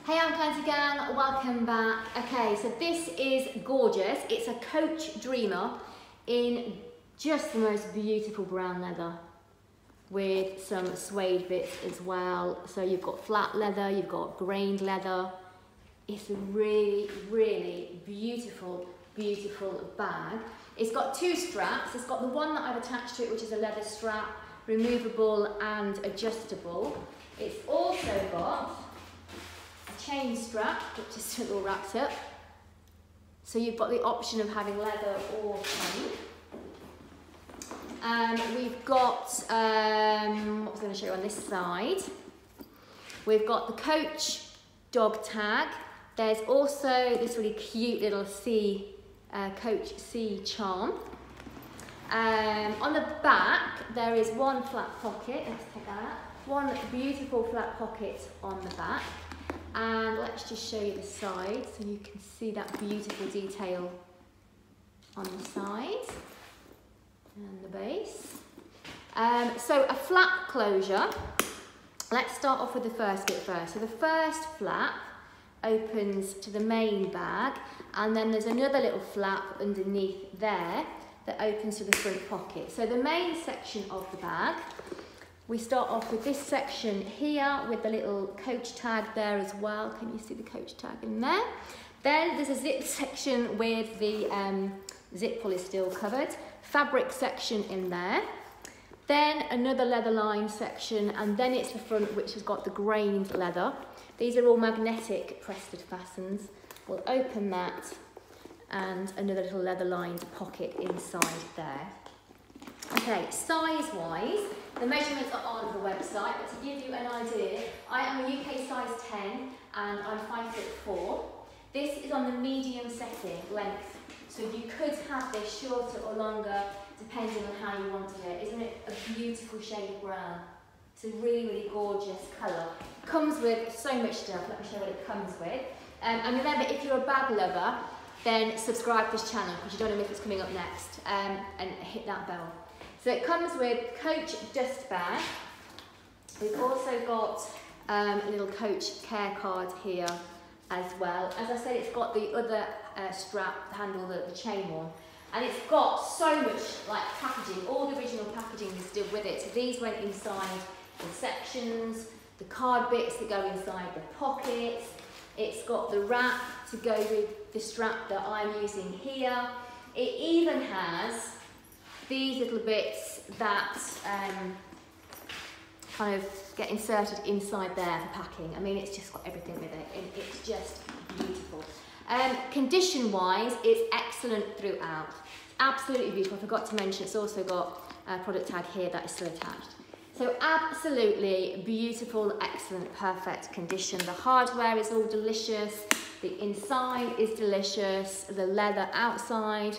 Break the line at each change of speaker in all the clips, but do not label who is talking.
Hey Armcandy gang, welcome back. Okay, so this is gorgeous. It's a Coach Dreamer in just the most beautiful brown leather with some suede bits as well. So you've got flat leather, you've got grained leather. It's a really, really beautiful, beautiful bag. It's got two straps. It's got the one that I've attached to it, which is a leather strap, removable and adjustable. It's also got chain strap, which is still all wrapped up. So you've got the option of having leather or chain. We've got, what was I going to show you on this side? We've got the Coach dog tag. There's also this really cute little Coach C charm. On the back, there is one flat pocket. Let's take that out. One beautiful flat pocket on the back. And let's just show you the side so you can see that beautiful detail on the side and the base. So a flap closure. Let's start off with the first bit first. So the first flap opens to the main bag, and then there's another little flap underneath there that opens to the front pocket. So the main section of the bag, we start off with this section here with the little Coach tag there as well. Can you see the Coach tag in there? Then there's a zip section with the zip pull is still covered. Fabric section in there. Then another leather line section, and then it's the front, which has got the grained leather. These are all magnetic crested fastens. We'll open that, and another little leather lined pocket inside there. Okay, size-wise, the measurements are on the website, but to give you an idea, I am a UK size 10 and I'm 5'4". This is on the medium setting length, so you could have this shorter or longer depending on how you wanted it. Isn't it a beautiful shade of brown? It's a really, really gorgeous colour. Comes with so much stuff. Let me show you what it comes with. And remember, if you're a bag lover, then subscribe to this channel because you don't know if it's coming up next, and hit that bell. So it comes with Coach dust bag. We've also got a little Coach care card here as well. As I said, it's got the other strap to handle the chain one. And it's got so much like packaging, all the original packaging is still with it. So these went inside the sections, the card bits that go inside the pockets. It's got the wrap to go with the strap that I'm using here. It even has these little bits that kind of get inserted inside there for packing. I mean, it's just got everything with it, and it's just beautiful. Condition-wise, it's excellent throughout. Absolutely beautiful. I forgot to mention it's also got a product tag here that is still attached. So absolutely beautiful, excellent, perfect condition. The hardware is all delicious. The inside is delicious. The leather outside,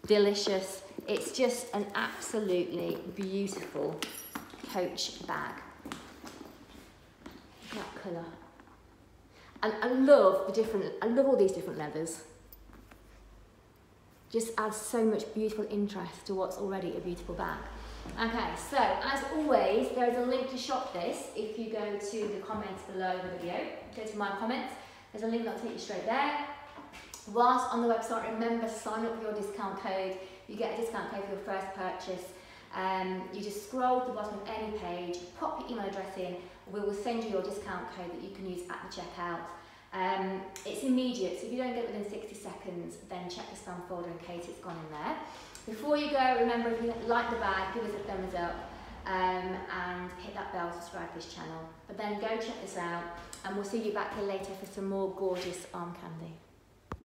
delicious. It's just an absolutely beautiful Coach bag. Look at that colour. And I love all these different leathers. Just adds so much beautiful interest to what's already a beautiful bag. Okay, so as always, there is a link to shop this. If you go to the comments below the video, go to my comments, there's a link that'll take you straight there. Whilst on the website, remember, sign up for your discount code. You get a discount code for your first purchase. You just scroll to the bottom of any page, pop your email address in, we will send you your discount code that you can use at the checkout. It's immediate, so if you don't get it within 60 seconds, then check the spam folder in case it's gone in there. Before you go, remember, if you like the bag, give us a thumbs up and hit that bell to subscribe to this channel. But then go check this out, and we'll see you back here later for some more gorgeous Armcandy.